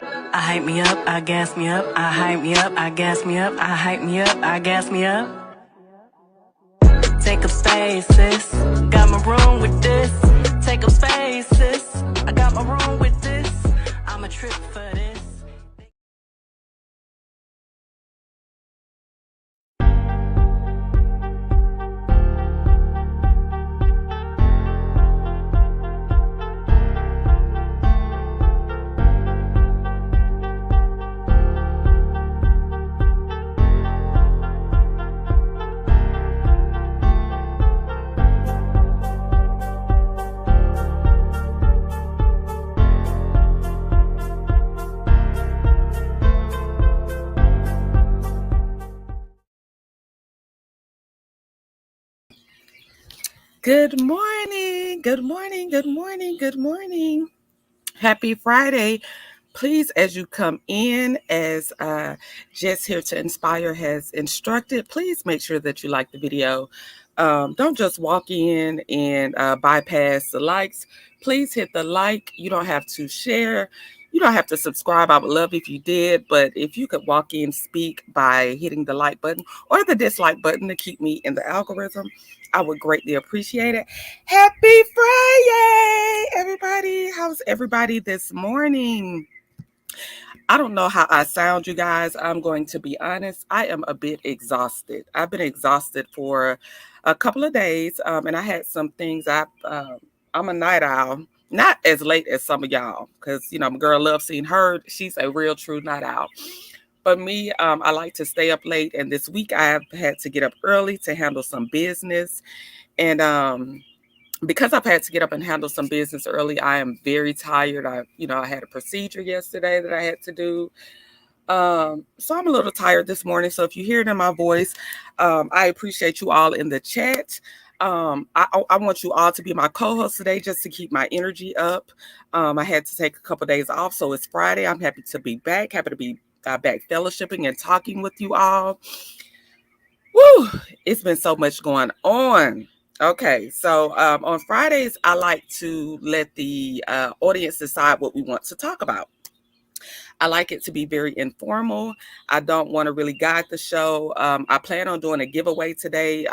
I hype me up, I gas me up, I hype me up, I gas me up, I hype me up, I gas me up. Take up space, sis. Got my room with this. Take up space, sis. I got my room with this. I'm a trip for this. Good morning. Good morning. Good morning. Good morning. Happy Friday. Please, as you come in, as Jess here to Inspire has instructed, please make sure that you like the video. Don't just walk in and bypass the likes. Please hit the like. You don't have to share. You don't have to subscribe. I would love if you did, but if you could walk in, speak by hitting the like button or the dislike button to keep me in the algorithm, I would greatly appreciate it. Happy Friday, everybody. How's everybody this morning? I don't know how I sound, you guys. I'm going to be honest. I am a bit exhausted. I've been exhausted for a couple of days, and I had some things. I'm a night owl, not as late as some of y'all, because my girl loves seeing her. She's a real true night owl. But me, I like to stay up late, and this week I have had to get up early to handle some business, and because I've had to get up and handle some business early, I am very tired. I had a procedure yesterday that I had to do. So I'm a little tired this morning. So if you hear it in my voice, I appreciate you all in the chat. I want you all to be my co-host today just to keep my energy up. I had to take a couple days off, so it's Friday. I'm happy to be back. Happy to be back fellowshipping and talking with you all. Woo! It's been so much going on. Okay, so on Fridays, I like to let the audience decide what we want to talk about. I like it to be very informal. I don't want to really guide the show. I plan on doing a giveaway today.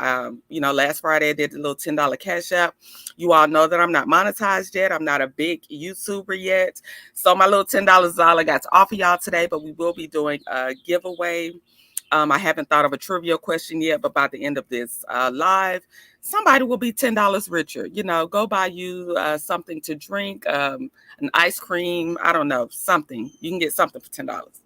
Last Friday I did a little $10 cash app. You all know that I'm not monetized yet. I'm not a big YouTuber yet. So my little $10 is all I got to offer y'all today, but we will be doing a giveaway. I haven't thought of a trivia question yet, but by the end of this live, somebody will be $10 richer. Go buy you something to drink, an ice cream. I don't know, something. You can get something for $10.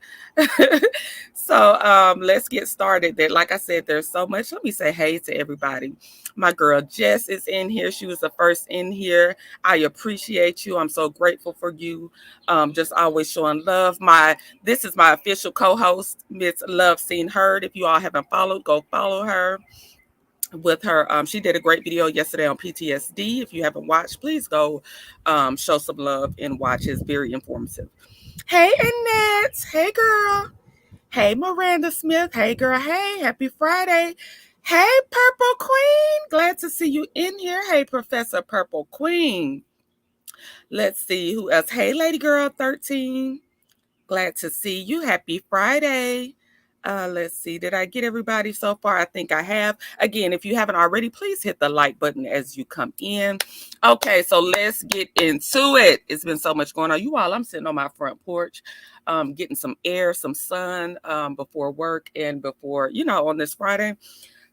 So let's get started. Like I said, there's so much. Let me say hey to everybody. My girl Jess is in here. She was the first in here. I appreciate you. I'm so grateful for you. Just always showing love. This is my official co-host, Miss Love Seen Heard. If you all haven't followed, go follow her. With her, she did a great video yesterday on PTSD. If you haven't watched, please go show some love and watch. It's very informative. Hey, Annette. Hey, girl. Hey, Miranda Smith. Hey, girl. Hey, happy Friday. Hey, Purple Queen. Glad to see you in here. Hey, Professor Purple Queen. Let's see who else. Hey, Lady Girl 13. Glad to see you. Happy Friday. Let's see. Did I get everybody so far? I think I have. Again, if you haven't already, please hit the like button as you come in. Okay, so let's get into it. It's been so much going on. You all, I'm sitting on my front porch, getting some air, some sun before work and before, on this Friday.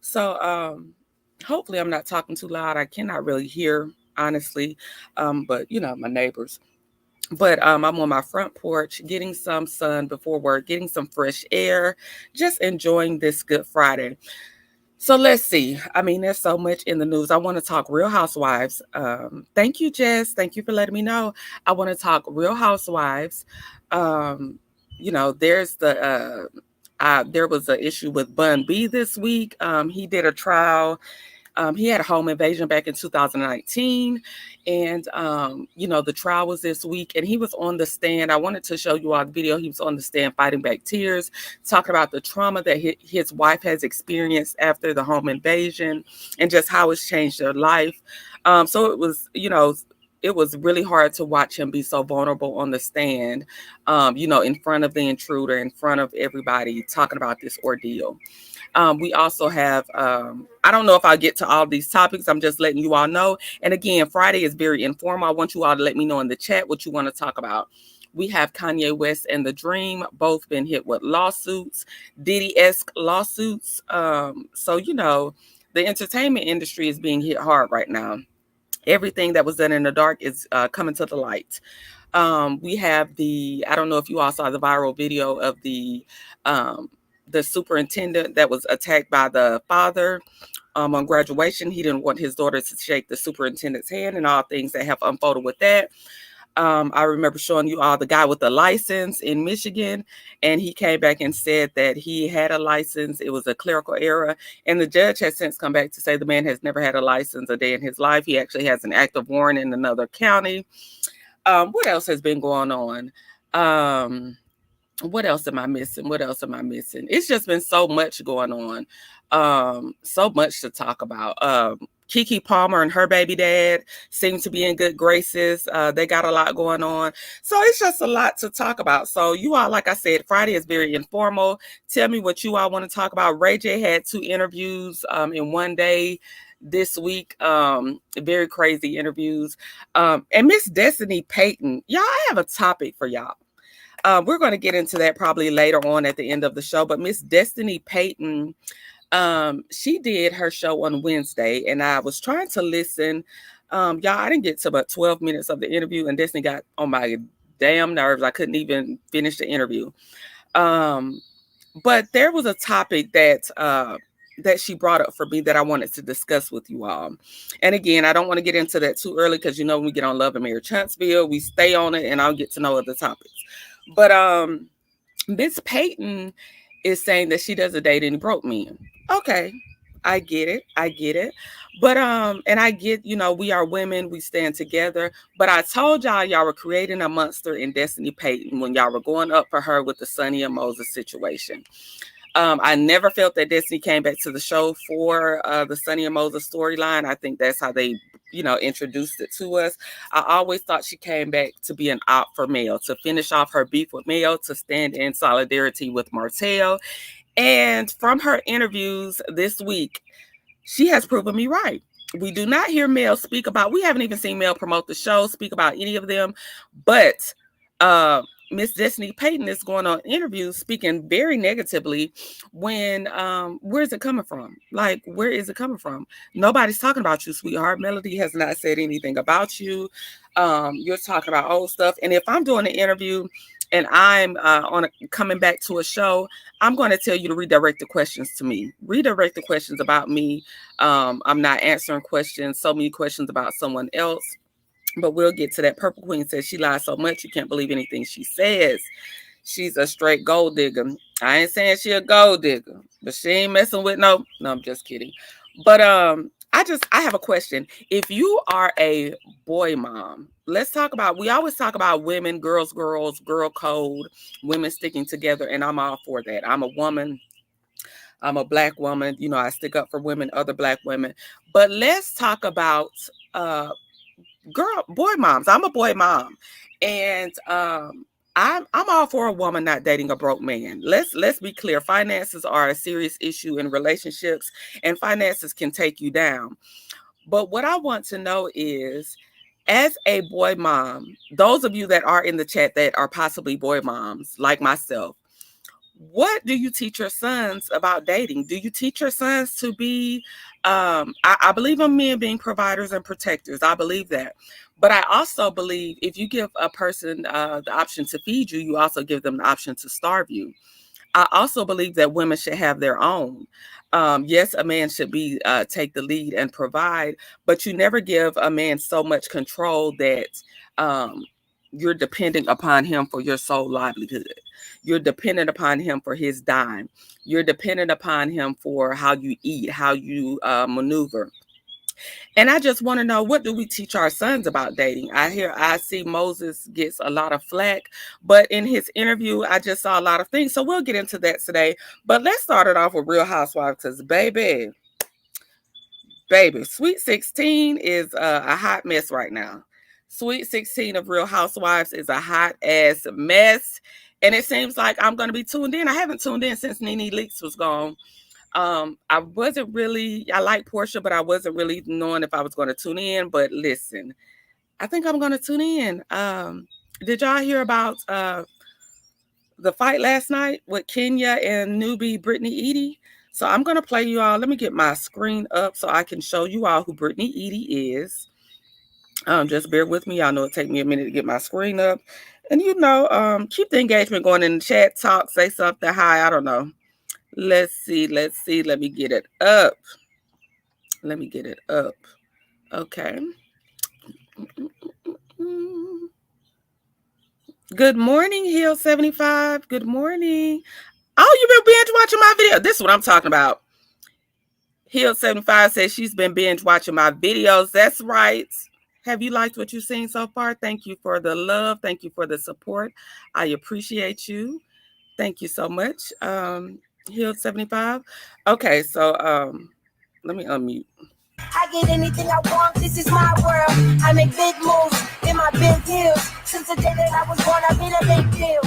So hopefully I'm not talking too loud. I cannot really hear, honestly, but, my neighbors. But I'm on my front porch getting some sun before work, getting some fresh air, just enjoying this Good Friday. So let's see. There's so much in the news. I want to talk Real Housewives. Thank you, Jess. Thank you for letting me know. I want to talk Real Housewives. There's there was an issue with Bun B this week. He did a trial. He had a home invasion back in 2019. And, the trial was this week and he was on the stand. I wanted to show you all the video. He was on the stand fighting back tears, talking about the trauma that his wife has experienced after the home invasion and just how it's changed their life. So it was, it was really hard to watch him be so vulnerable on the stand, in front of the intruder, in front of everybody, talking about this ordeal. We also have, I don't know if I'll get to all these topics. I'm just letting you all know. And again, Friday is very informal. I want you all to let me know in the chat what you want to talk about. We have Kanye West and The Dream, both been hit with lawsuits, Diddy-esque lawsuits. The entertainment industry is being hit hard right now. Everything that was done in the dark is coming to the light. We have I don't know if you all saw the viral video of the superintendent that was attacked by the father on graduation. He didn't want his daughter to shake the superintendent's hand, and all things that have unfolded with that. I remember showing you all the guy with the license in Michigan, and he came back and said that he had a license. It was a clerical error, and the judge has since come back to say the man has never had a license a day in his life. He actually has an active warrant in another county. What else has been going on? What else am I missing? What else am I missing? It's just been so much going on. So much to talk about. Keke Palmer and her baby dad seem to be in good graces. They got a lot going on. So it's just a lot to talk about. So you all, like I said, Friday is very informal. Tell me what you all want to talk about. Ray J had 2 interviews in one day this week. Very crazy interviews. And Miss Destiny Payton, y'all, I have a topic for y'all. We're going to get into that probably later on at the end of the show. But Miss Destiny Payton, she did her show on Wednesday, and I was trying to listen. Y'all, I didn't get to about 12 minutes of the interview, and Destiny got on my damn nerves. I couldn't even finish the interview. But there was a topic that she brought up for me that I wanted to discuss with you all. And again, I don't want to get into that too early because when we get on Love and Marriage Huntsville, we stay on it and I'll get to know other topics. But Miss Payton is saying that she doesn't date any broke men. Okay, I get it. But and I get, we are women, we stand together. But I told y'all were creating a monster in Destiny Payton when y'all were going up for her with the Sonny and Moses situation. I never felt that Destiny came back to the show for the Sonny and Moses storyline. I think that's how they, introduced it to us. I always thought she came back to be an op for Mel, to finish off her beef with Mel, to stand in solidarity with Martell. And from her interviews this week, she has proven me right. We do not hear Mel speak about, we haven't even seen Mel promote the show, speak about any of them, but Miss Destiny Payton is going on interviews speaking very negatively when, where's it coming from? Like, where is it coming from? Nobody's talking about you, sweetheart. Melody has not said anything about you. You're talking about old stuff. And if I'm doing an interview and I'm coming back to a show, I'm going to tell you to redirect the questions to me. Redirect the questions about me. I'm not answering questions, so many questions about someone else. But we'll get to that. Purple Queen says she lies so much you can't believe anything she says. She's a straight gold digger. I ain't saying she a gold digger, but she ain't messing with no, I'm just kidding. But I have a question. If you are a boy mom, let's talk about, we always talk about women, girl code, women sticking together, and I'm all for that. I'm a woman. I'm a Black woman. I stick up for women, other Black women. But let's talk about boy moms. I'm a boy mom, and I'm all for a woman not dating a broke man. Let's be clear. Finances are a serious issue in relationships, and finances can take you down. But what I want to know is, as a boy mom, those of you that are in the chat that are possibly boy moms like myself, what do you teach your sons about dating? Do you teach your sons to be, I believe in men being providers and protectors. I believe that. But I also believe if you give a person the option to feed you, you also give them the option to starve you. I also believe that women should have their own. Yes, a man should be take the lead and provide, but you never give a man so much control that you're depending upon him for your sole livelihood. You're dependent upon him for his dime. You're dependent upon him for how you eat, how you maneuver. And I just want to know, what do we teach our sons about dating? I see Moses gets a lot of flack, but in his interview, I just saw a lot of things. So we'll get into that today. But let's start it off with Real Housewives, because baby, Sweet 16 is a hot mess right now. Sweet 16 of Real Housewives is a hot ass mess. And it seems like I'm going to be tuned in. I haven't tuned in since Nene Leakes was gone. I wasn't really, I like Portia, but I wasn't really knowing if I was going to tune in. But listen, I think I'm going to tune in. Did y'all hear about the fight last night with Kenya and newbie Brittany Edie? So I'm going to play you all. Let me get my screen up so I can show you all who Brittany Edie is. Just bear with me. Y'all know it take me a minute to get my screen up. And keep the engagement going in the chat, talk, say something. Hi, I don't know. Let's see. Let me get it up. Okay. Good morning, Hill 75. Good morning. Oh, you've been binge watching my video. This is what I'm talking about. Hill 75 says she's been binge watching my videos. That's right. Have you liked what you've seen so far? Thank you for the love. Thank you for the support. I appreciate you. Thank you so much. Hill 75. Okay, so let me unmute. I get anything I want, this is my world. I make big moves in my big heels. Since the day that I was born, I've been a big deal.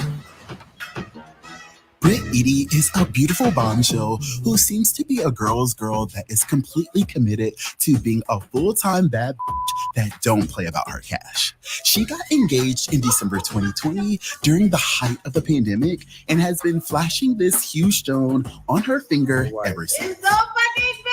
Britt Edie is a beautiful bombshell who seems to be a girl's girl that is completely committed to being a full-time bad bitch that don't play about her cash. She got engaged in December 2020 during the height of the pandemic and has been flashing this huge stone on her finger ever since. It's so fucking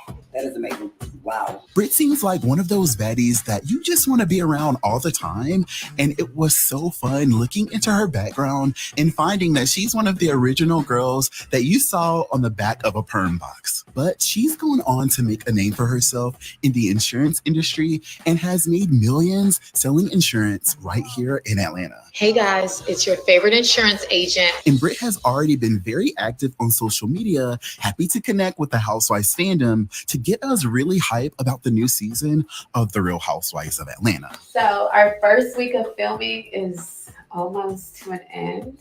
big! That is amazing. Wow. Britt seems like one of those baddies that you just want to be around all the time. And it was so fun looking into her background and finding that she's one of the original girls that you saw on the back of a perm box. But she's going on to make a name for herself in the insurance industry and has made millions selling insurance right here in Atlanta. Hey guys, it's your favorite insurance agent. And Britt has already been very active on social media, happy to connect with the Housewives fandom to get us really hype about the new season of The Real Housewives of Atlanta. So our first week of filming is almost to an end.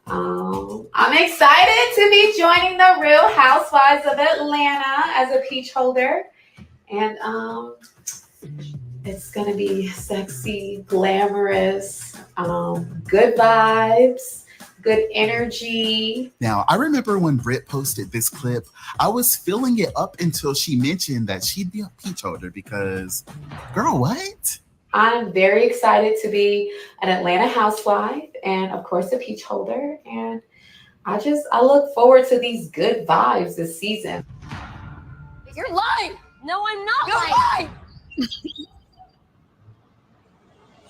I'm excited to be joining The Real Housewives of Atlanta as a peach holder. And it's going to be sexy, glamorous, good vibes, good energy. Now, I remember when Britt posted this clip, I was filling it up until she mentioned that she'd be a peach holder because, girl, what? I'm very excited to be an Atlanta housewife and, of course, a peach holder. And I look forward to these good vibes this season. You're lying. No, I'm not You're lying.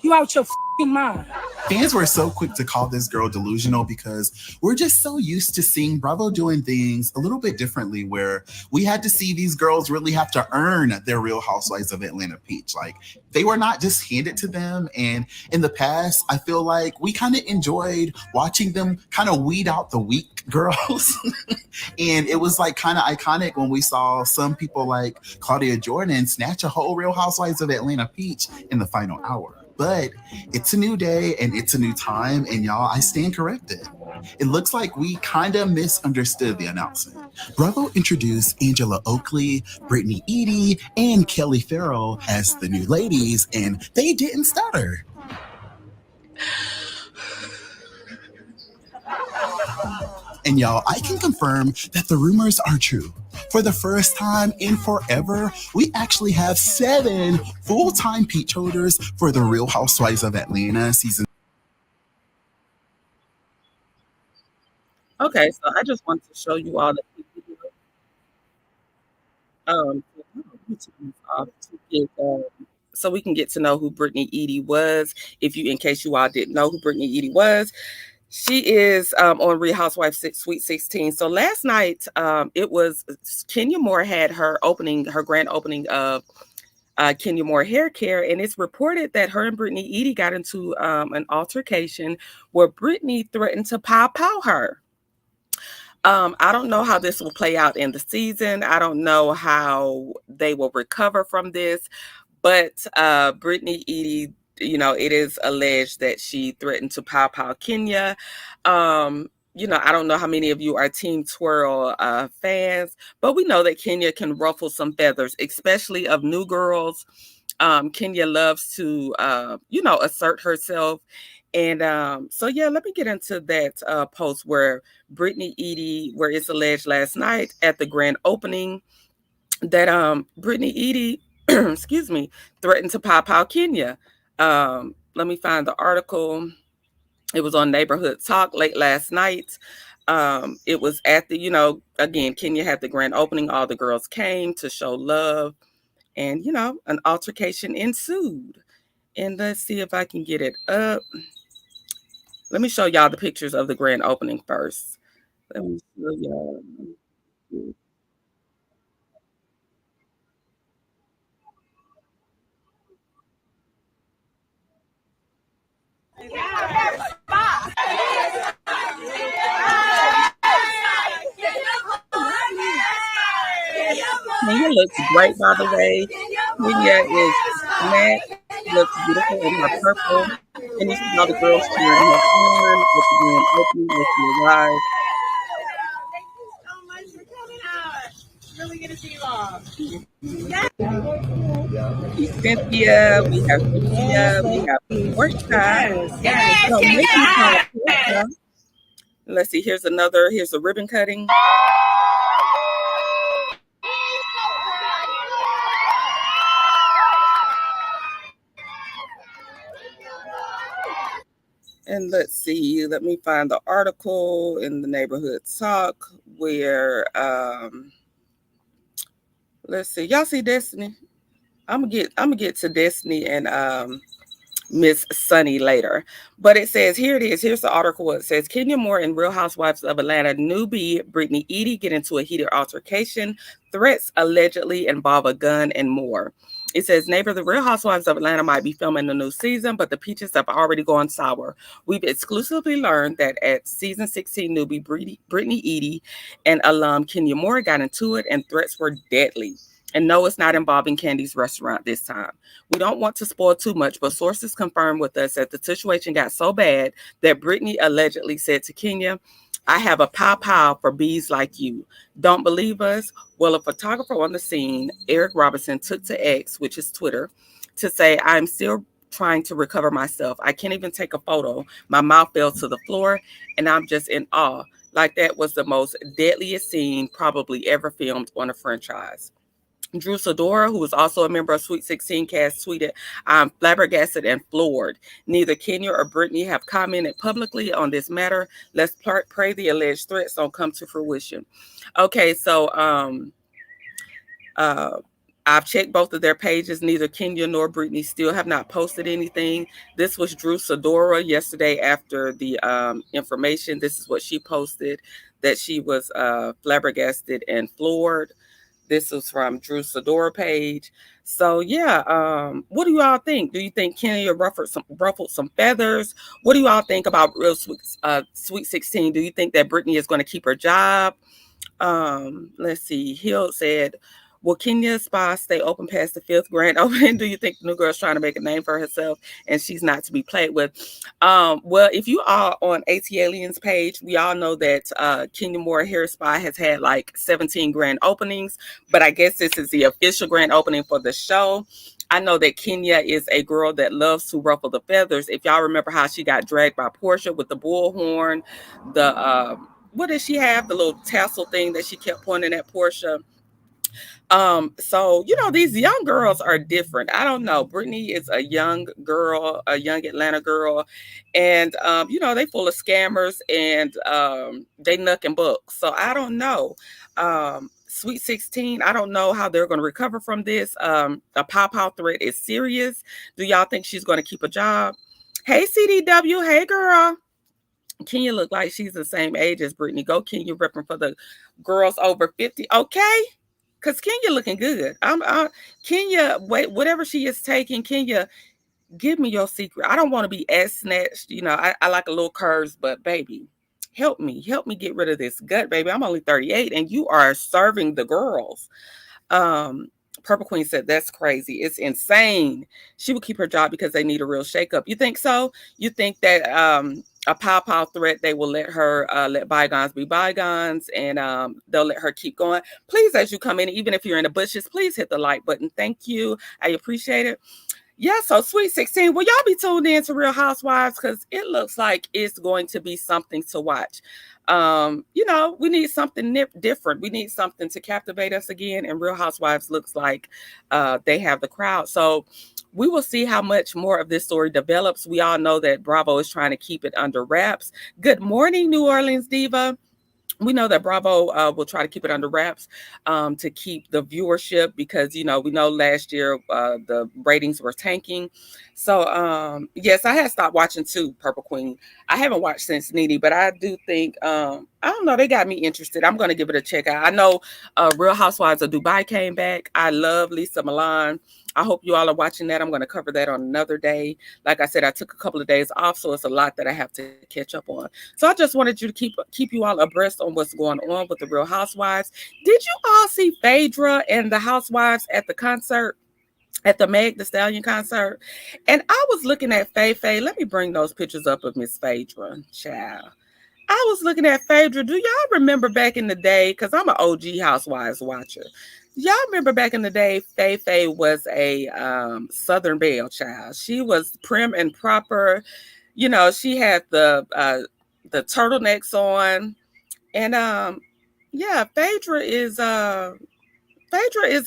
You out your f***ing mind. Fans were so quick to call this girl delusional because we're just so used to seeing Bravo doing things a little bit differently, where we had to see these girls really have to earn their Real Housewives of Atlanta peach. Like, they were not just handed to them. And in the past, I feel like we kind of enjoyed watching them kind of weed out the weak girls. And it was like kind of iconic when we saw some people like Claudia Jordan snatch a whole Real Housewives of Atlanta peach in the final hour. But it's a new day and it's a new time, and y'all, I stand corrected. It looks like we kind of misunderstood the announcement. Bravo introduced Angela Oakley, Brittany Edie, and Kelly Farrell as the new ladies, and they didn't stutter. And y'all, I can confirm that the rumors are true. For the first time in forever, we actually have 7 full-time peach holders for The Real Housewives of Atlanta season. Okay, so I just want to show you all the so we can get to know who Brittany Edie was. In case you all didn't know who Brittany Edie was. She is on Real Housewives Sweet 16. So last night, it was Kenya Moore had her grand opening of Kenya Moore Hair Care, and it's reported that her and Brittany Edie got into an altercation where Brittany threatened to pow her. I don't know how this will play out in the season. I don't know how they will recover from this, but Brittany Edie, it is alleged that she threatened to pow Kenya. I don't know how many of you are Team Twirl fans, but we know that Kenya can ruffle some feathers, especially of new girls. Kenya loves to, assert herself. And so, yeah, let me get into that post where Brittany Edie, where it's alleged last night at the grand opening that Brittany Edie, excuse me, threatened to pop out Kenya. Let me find the article. It was on Neighborhood Talk late last night. It was at the, again, Kenya had the grand opening. All the girls came to show love, and an altercation ensued. And let's see if I can get it up. Let me show y'all the pictures of the grand opening first. Let me show y'all. Kenya looks great, by the way. Kenya is snatched. She looks beautiful in her purple. And you see all the girls cheering her on at the grand opening as she arrived. We see Cynthia, we have Cynthia, we have Portia. So making time, Portia. Let's see, here's a ribbon cutting. And let's see, let me find the article in the Neighborhood Talk where let's see, y'all see Destiny? I'm gonna get to Destiny and Miss Sunny later. But it says, here it is. Here's the article. It says, Kenya Moore and Real Housewives of Atlanta newbie Brittany Edie get into a heated altercation. Threats allegedly involve a gun and more. It says, neighbor, the Real Housewives of Atlanta might be filming the new season, but the peaches have already gone sour. We've exclusively learned that at season 16 newbie Brittany Edie and alum Kenya Moore got into it, and threats were deadly. And no, it's not involving Candy's restaurant this time. We don't want to spoil too much, but sources confirmed with us that the situation got so bad that Brittany allegedly said to Kenya, I have a pow for bees like you. Don't believe us? Well, a photographer on the scene, Eric Robinson, took to X, which is Twitter, to say, I'm still trying to recover myself. I can't even take a photo. My mouth fell to the floor, and I'm just in awe. Like that was the most deadliest scene probably ever filmed on a franchise. Drew Sidora, who was also a member of Sweet 16 cast, tweeted, I'm flabbergasted and floored. Neither Kenya or Brittany have commented publicly on this matter. Let's pray the alleged threats don't come to fruition. Okay, so I've checked both of their pages. Neither Kenya nor Brittany still have not posted anything. This was Drew Sidora yesterday after the information. This is what she posted, that she was flabbergasted and floored. This was from Drew Sidora page. So yeah, what do you all think? Do you think Kenya ruffled some feathers? What do you all think about Real Sweet 16? Do you think that Brittany is going to keep her job? Let's see. Hill said, will Kenya's spa stay open past the 5th grand opening? Do you think the new girl's trying to make a name for herself and she's not to be played with? Well, if you are on AT Aliens page, we all know that Kenya Moore Hair Spa has had like 17 grand openings, but I guess this is the official grand opening for the show. I know that Kenya is a girl that loves to ruffle the feathers. If y'all remember how she got dragged by Portia with the bullhorn, the what did she have? The little tassel thing that she kept pointing at Portia. So these young girls are different. I don't know. Brittany is a young girl, a young Atlanta girl, and they full of scammers and they nuck and buck. So I don't know. Sweet 16, I don't know how they're going to recover from this. A pow threat is serious. Do y'all think she's going to keep a job? Hey, CDW. Hey, girl. Kenya look like she's the same age as Brittany. Go Kenya, repping for the girls over 50. Okay. Because Kenya looking good. Kenya, wait, whatever she is taking, Kenya, give me your secret. I don't want to be as snatched. I like a little curves, but baby, help me get rid of this gut, baby. I'm only 38 and you are serving the girls. Purple Queen said, that's crazy. It's insane. She will keep her job because they need a real shakeup. You think so? You think that a pow threat, they will let her let bygones be bygones, and they'll let her keep going. Please, as you come in, even if you're in the bushes, please hit the like button. Thank you. I appreciate it. Yeah, so Sweet 16. Will y'all be tuned in to Real Housewives? Because it looks like it's going to be something to watch. We need something different. We need something to captivate us again. And Real Housewives looks like they have the crowd. So we will see how much more of this story develops. We all know that Bravo is trying to keep it under wraps. Good morning, New Orleans Diva. We know that Bravo will try to keep it under wraps to keep the viewership, because, we know last year the ratings were tanking. So, yes, I had stopped watching too, Purple Queen. I haven't watched since Nene, but I do think, I don't know, they got me interested. I'm going to give it a check out. I know Real Housewives of Dubai came back. I love Lisa Milan. I hope you all are watching that. I'm going to cover that on another day. Like I said, I took a couple of days off, so it's a lot that I have to catch up on. So I just wanted you to keep you all abreast on what's going on with the Real Housewives. Did you all see Phaedra and the Housewives at the concert? At the Meg Thee Stallion concert? And I was looking at Faye. Let me bring those pictures up of Miss Phaedra, child. I was looking at Phaedra. Do y'all remember back in the day? Because I'm an OG Housewives watcher. Y'all remember back in the day, Faye was a Southern Belle child. She was prim and proper. She had the turtlenecks on. And Phaedra is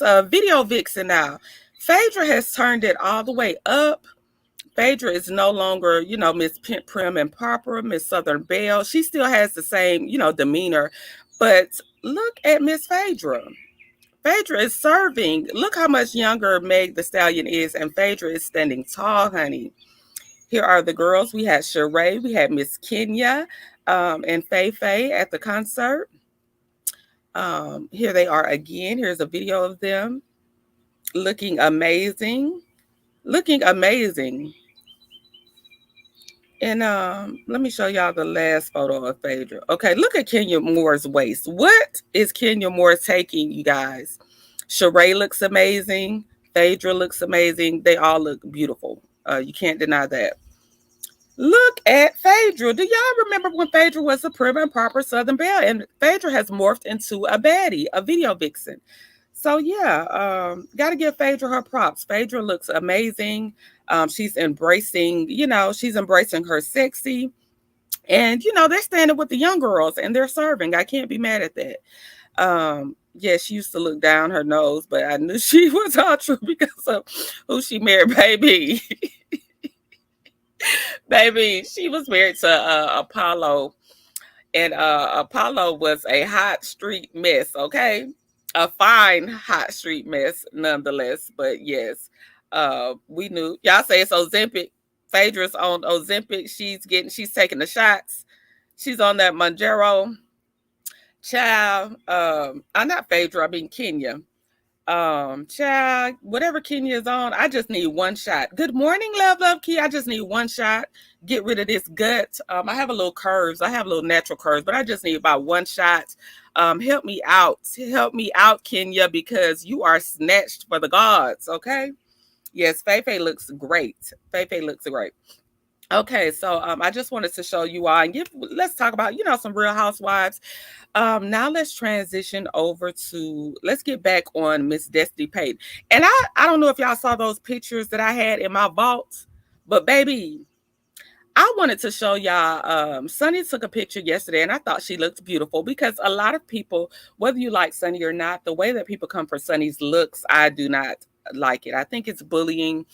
a video vixen now. Phaedra has turned it all the way up. Phaedra is no longer, Miss Prim and Proper, Miss Southern Belle. She still has the same, demeanor. But look at Miss Phaedra. Phaedra is serving. Look how much younger Meg Thee Stallion is, and Phaedra is standing tall, honey. Here are the girls. We had Sheree, we had Miss Kenya, and Faye at the concert. Here they are again. Here's a video of them looking amazing. And let me show y'all the last photo of Phaedra. Okay, look at Kenya Moore's waist. What is Kenya Moore taking, you guys? Sheree looks amazing. Phaedra looks amazing. They all look beautiful. You can't deny that. Look at Phaedra. Do y'all remember when Phaedra was a prim and proper Southern Belle? And Phaedra has morphed into a baddie, a video vixen. So yeah, got to give Phaedra her props. Phaedra looks amazing. She's embracing her sexy. And, they're standing with the young girls and they're serving. I can't be mad at that. She used to look down her nose, but I knew she was all true because of who she married, baby. Baby, she was married to Apollo. And Apollo was a hot street mess, okay? A fine hot street mess, nonetheless. But yes, we knew. Y'all say it's Ozempic. Phaedra's on Ozempic. She's taking the shots. She's on that Monjero. Child, I'm not Phaedra, I mean Kenya. Child, whatever Kenya is on, I just need one shot. Good morning, love Key. I just need one shot. Get rid of this gut. I have a little curves. I have little natural curves, but I just need about one shot. Help me out. Help me out, Kenya, because you are snatched for the gods, okay? Yes, Faye looks great. Faye looks great. Okay, so I just wanted to show you all and let's talk about, some Real Housewives. Now let's transition over let's get back on Miss Destiny Payton. And I don't know if y'all saw those pictures that I had in my vault, but baby, I wanted to show y'all, Sunny took a picture yesterday and I thought she looked beautiful because a lot of people, whether you like Sunny or not, the way that people come for Sunny's looks, I do not like it. I think it's bullying.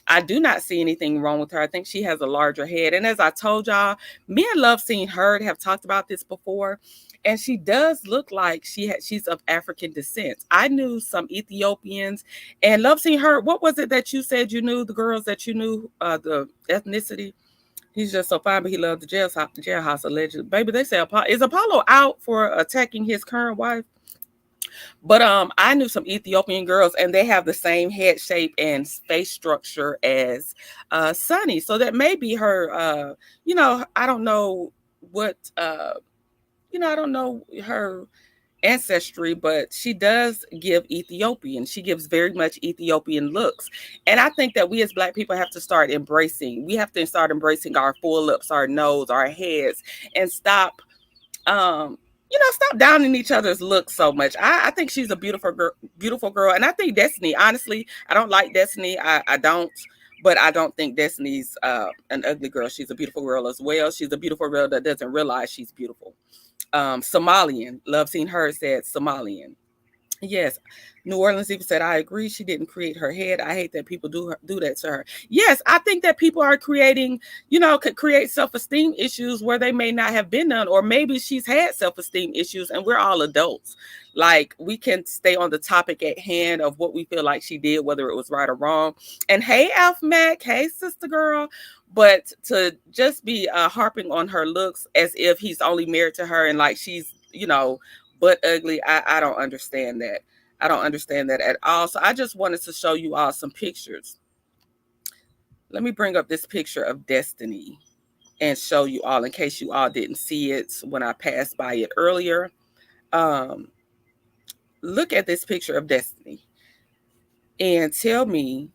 I do not see anything wrong with her. I think she has a larger head. And as I told y'all, me and Love Seen Heard have talked about this before. And she does look like she's of African descent. I knew some Ethiopians. And Love Seen Heard, what was it that you said you knew, the girls that you knew, the ethnicity? He's just so fine, but he loved the jailhouse allegedly. Baby, they say, is Apollo out for attacking his current wife? But I knew some Ethiopian girls, and they have the same head shape and face structure as Sunny. So that may be her. I don't know what. I don't know her ancestry, but she does give Ethiopian. She gives very much Ethiopian looks. And I think that we as Black people have to start embracing. We have to start embracing our full lips, our nose, our heads, and stop stop downing each other's looks so much. I think she's a beautiful girl. And I think Destiny, honestly, I don't like Destiny. I don't, but I don't think Destiny's an ugly girl. She's a beautiful girl as well. She's a beautiful girl that doesn't realize she's beautiful. Somalian, Love Seen Her said Somalian. Yes. New Orleans even said, I agree. She didn't create her head. I hate that people do that to her. Yes, I think that people are creating, could create self-esteem issues where they may not have been none, or maybe she's had self-esteem issues and we're all adults. Like, we can stay on the topic at hand of what we feel like she did, whether it was right or wrong. And hey, Alf Mac, hey, sister girl. But to just be harping on her looks as if he's only married to her and like she's, but ugly. I don't understand that. I don't understand that at all. So I just wanted to show you all some pictures. Let me bring up this picture of Destiny and show you all in case you all didn't see it when I passed by it earlier. Look at this picture of Destiny and tell me,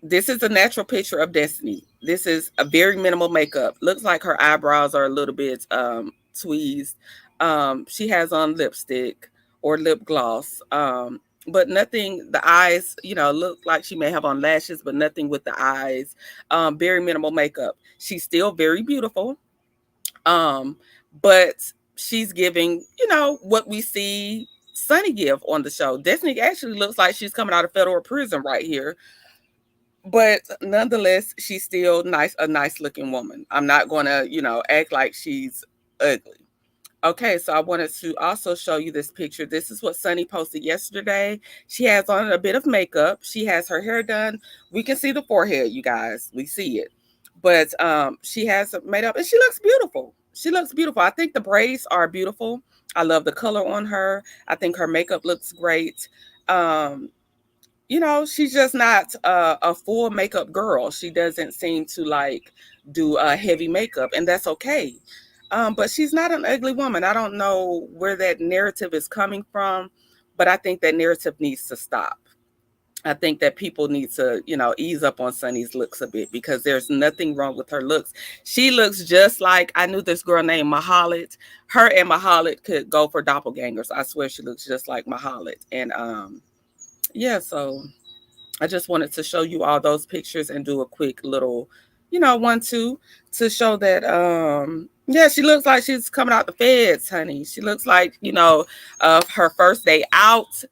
this is a natural picture of Destiny. This is a very minimal makeup. Looks like her eyebrows are a little bit tweezed. She has on lipstick or lip gloss, but nothing. The eyes, look like she may have on lashes, but nothing with the eyes. Very minimal makeup. She's still very beautiful, but she's giving, what we see Sunny give on the show. Destiny actually looks like she's coming out of federal prison right here. But nonetheless, she's still a nice looking woman. I'm not going to, act like she's ugly. Okay, so I wanted to also show you this picture. This is what Sunny posted yesterday. She has on a bit of makeup. She has her hair done. We can see the forehead, you guys. We see it. But she has made up and she looks beautiful. She looks beautiful. I think the braids are beautiful. I love the color on her. I think her makeup looks great. She's just not a full makeup girl. She doesn't seem to like do heavy makeup, and that's okay. But she's not an ugly woman. I don't know where that narrative is coming from, but I think that narrative needs to stop. I think that people need to, ease up on Sunny's looks a bit because there's nothing wrong with her looks. She looks just like, I knew this girl named Mahalit. Her and Mahalit could go for doppelgangers. I swear she looks just like Mahalit. And yeah, so I just wanted to show you all those pictures and do a quick little, 1-2 to show that, yeah, she looks like she's coming out the feds, honey. She looks like, her first day out.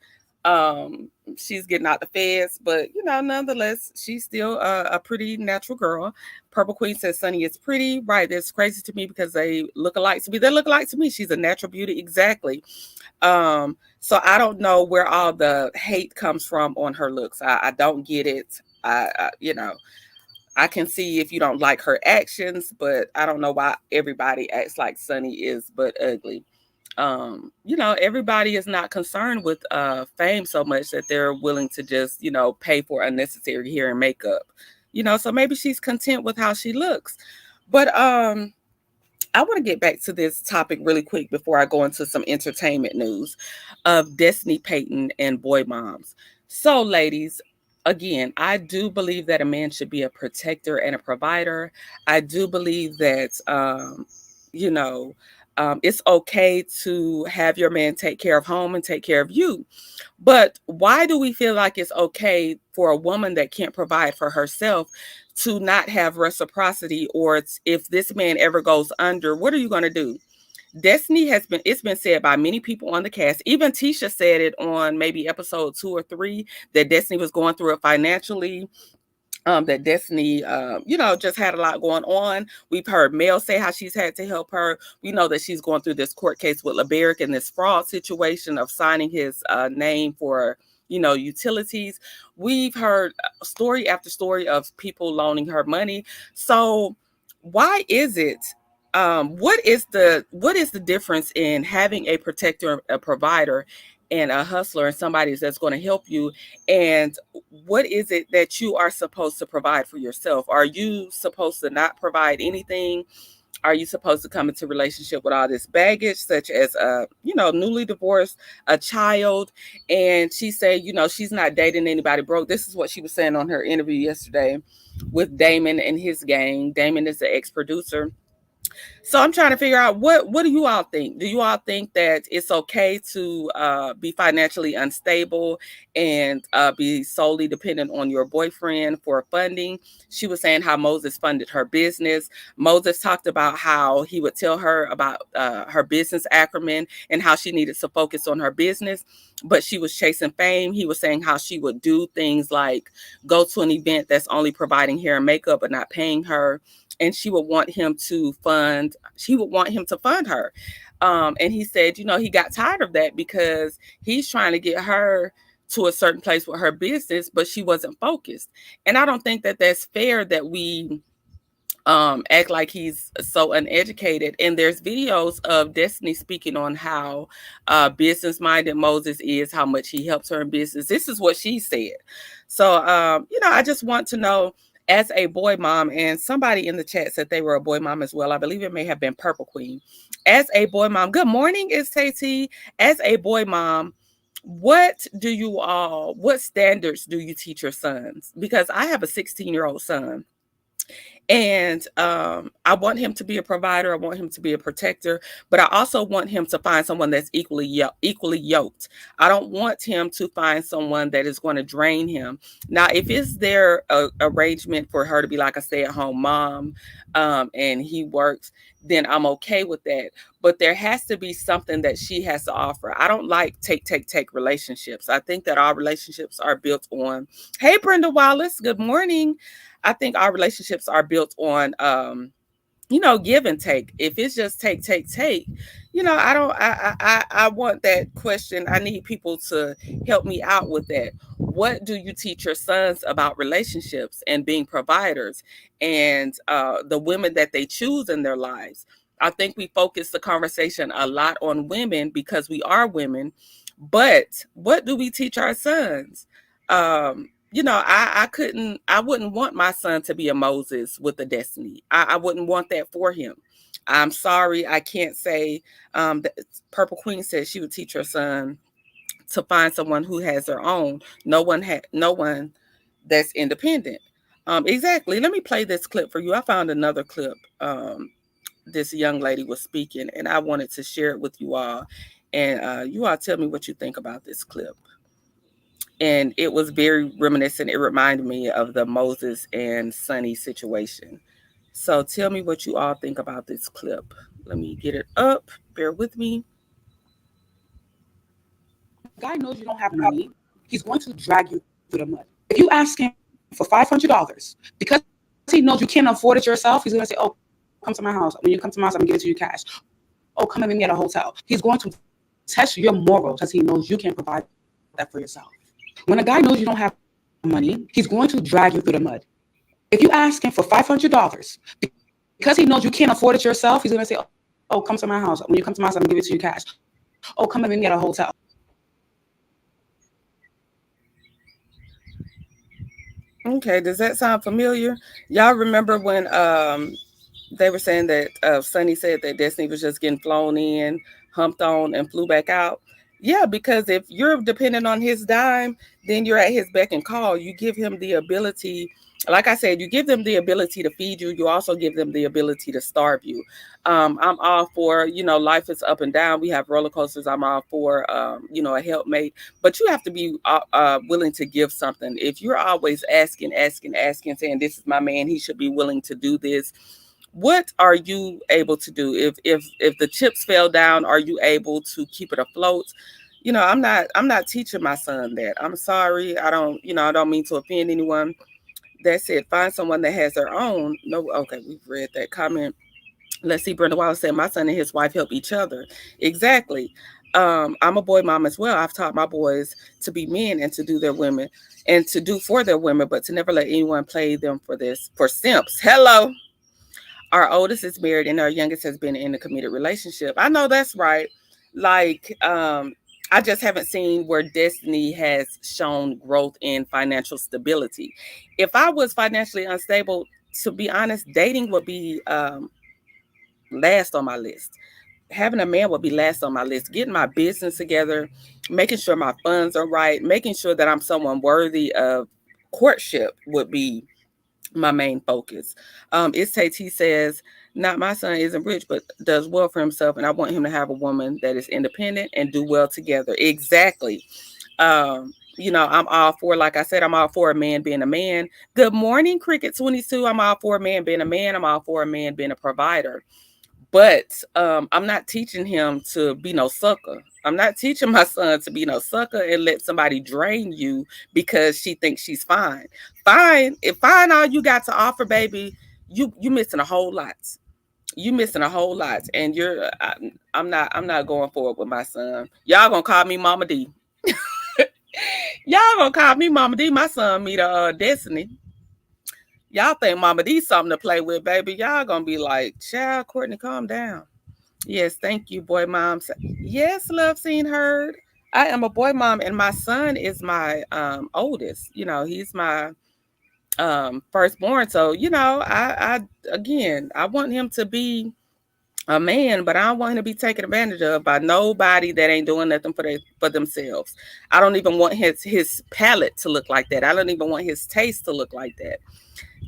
She's getting out the feds, but, nonetheless, she's still a pretty natural girl. Purple Queen says Sunny is pretty. Right. That's crazy to me because they look alike to me. They look alike to me. She's a natural beauty. Exactly. So I don't know where all the hate comes from on her looks. I don't get it. I can see if you don't like her actions, but I don't know why everybody acts like Sunny is but ugly. Everybody is not concerned with fame so much that they're willing to just, pay for unnecessary hair and makeup. So maybe she's content with how she looks. But I want to get back to this topic really quick before I go into some entertainment news of Destiny Payton and boy moms. So, ladies, again, I do believe that a man should be a protector and a provider. I do believe that, it's okay to have your man take care of home and take care of you. But why do we feel like it's okay for a woman that can't provide for herself to not have reciprocity? Or if this man ever goes under, what are you going to do? Destiny it's been said by many people on the cast. Even Tisha said it on maybe episode 2 or 3 that Destiny was going through it financially. That Destiny, just had a lot going on. We've heard Mel say how she's had to help her. We know that she's going through this court case with LeBerick and this fraud situation of signing his name for, utilities. We've heard story after story of people loaning her money. So why is it? What is the difference in having a protector, a provider, and a hustler, and somebody that's going to help you? And what is it that you are supposed to provide for yourself? Are you supposed to not provide anything? Are you supposed to come into relationship with all this baggage, such as newly divorced, a child? And she said, she's not dating anybody broke. This is what she was saying on her interview yesterday with Damon and his gang. Damon is the ex-producer. So I'm trying to figure out what do you all think? Do you all think that it's okay to be financially unstable and be solely dependent on your boyfriend for funding? She was saying how Moses funded her business. Moses talked about how he would tell her about her business acumen and how she needed to focus on her business, but she was chasing fame. He was saying how she would do things like go to an event that's only providing hair and makeup but not paying her, and she would want him to fund her. And he said, he got tired of that because he's trying to get her to a certain place with her business, but she wasn't focused. And I don't think that that's fair that we act like he's so uneducated. And there's videos of Destiny speaking on how business-minded Moses is, how much he helps her in business. This is what she said. So, I just want to know, as a boy mom, and somebody in the chat said they were a boy mom as well. I believe it may have been Purple Queen. As a boy mom, good morning, it's Tay. As a boy mom, what standards do you teach your sons? Because I have a 16-year-old son. And I want him to be a provider. I want him to be a protector, but I also want him to find someone that's equally yoked. I don't want him to find someone that is going to drain him. Now, if it's their arrangement for her to be like a stay-at-home mom, and he works, then I'm okay with that. But there has to be something that she has to offer. I don't like take relationships. I think that our relationships are built on, hey, Brenda Wallace, good morning. I think our relationships are built on, give and take. If it's just take, I want that question. I need people to help me out with that. What do you teach your sons about relationships and being providers and the women that they choose in their lives? I think we focus the conversation a lot on women because we are women, but what do we teach our sons? I wouldn't want my son to be a Moses with a Destiny. I wouldn't want that for him. I'm sorry, I can't say. That Purple Queen said she would teach her son to find someone who has their own. No one that's independent. Exactly. Let me play this clip for you. I found another clip. This young lady was speaking, and I wanted to share it with you all. And you all tell me what you think about this clip. And it was very reminiscent. It reminded me of the Moses and Sonny situation. So tell me what you all think about this clip. Let me get it up. Bear with me. Guy knows you don't have money. He's going to drag you through the mud. If you ask him for $500 because he knows you can't afford it yourself, he's going to say, "Oh, come to my house. When you come to my house, I'm going to give it to you cash. Oh, come and meet me at a hotel." He's going to test your morals because he knows you can't provide that for yourself. When a guy knows you don't have money, he's going to drag you through the mud. If you ask him for $500 because he knows you can't afford it yourself, he's going to say, "Oh, come to my house. When you come to my house, I'm going to give it to you cash. Oh, come and meet me at a hotel." Okay, does that sound familiar? Y'all remember when they were saying that Sonny said that Destiny was just getting flown in, humped on, and flew back out? Yeah, because if you're dependent on his dime, then you're at his beck and call. You give him the ability, like I said, you give them the ability to feed you. You also give them the ability to starve you. I'm all for, life is up and down. We have roller coasters. I'm all for, a helpmate. But you have to be willing to give something. If you're always asking, saying, "This is my man, he should be willing to do this," what are you able to do? If the chips fell down, are you able to keep it afloat? I'm not teaching my son that. I'm sorry. I don't mean to offend anyone. That's it. Find someone that has their own. No, okay, we've read that comment. Let's see. Brenda Wallace said, "My son and his wife help each other." Exactly. I'm a boy mom as well. I've taught my boys to be men and to do their women and to do for their women, but to never let anyone play them for simps. Hello. Our oldest is married and our youngest has been in a committed relationship. I know that's right. Like, I just haven't seen where Destiny has shown growth in financial stability. If I was financially unstable, to be honest, dating would be last on my list. Having a man would be last on my list. Getting my business together, making sure my funds are right, making sure that I'm someone worthy of courtship would be my main focus. It's Tate says, not my son isn't rich, but does well for himself, and I want him to have a woman that is independent and do well together. Exactly. I'm all for, like I said, I'm all for a man being a man. Good morning, Cricket 22. I'm all for a man being a man. I'm all for a man being a provider. But I'm not teaching him to be no sucker. I'm not teaching my son to be no sucker and let somebody drain you because she thinks she's fine. Fine, if fine all you got to offer, baby, you missing a whole lot. You missing a whole lot, and I'm not going forward with my son. Y'all gonna call me Mama D. Y'all gonna call me Mama D. My son meet Destiny. Y'all think Mama D something to play with, baby. Y'all gonna be like, child, Courtney, calm down. Yes, thank you, boy mom. Yes, love seen heard. I am a boy mom, and my son is my oldest. He's my firstborn. So, I again, I want him to be a man, but I don't want him to be taken advantage of by nobody that ain't doing nothing for themselves. I don't even want his palate to look like that. I don't even want his taste to look like that.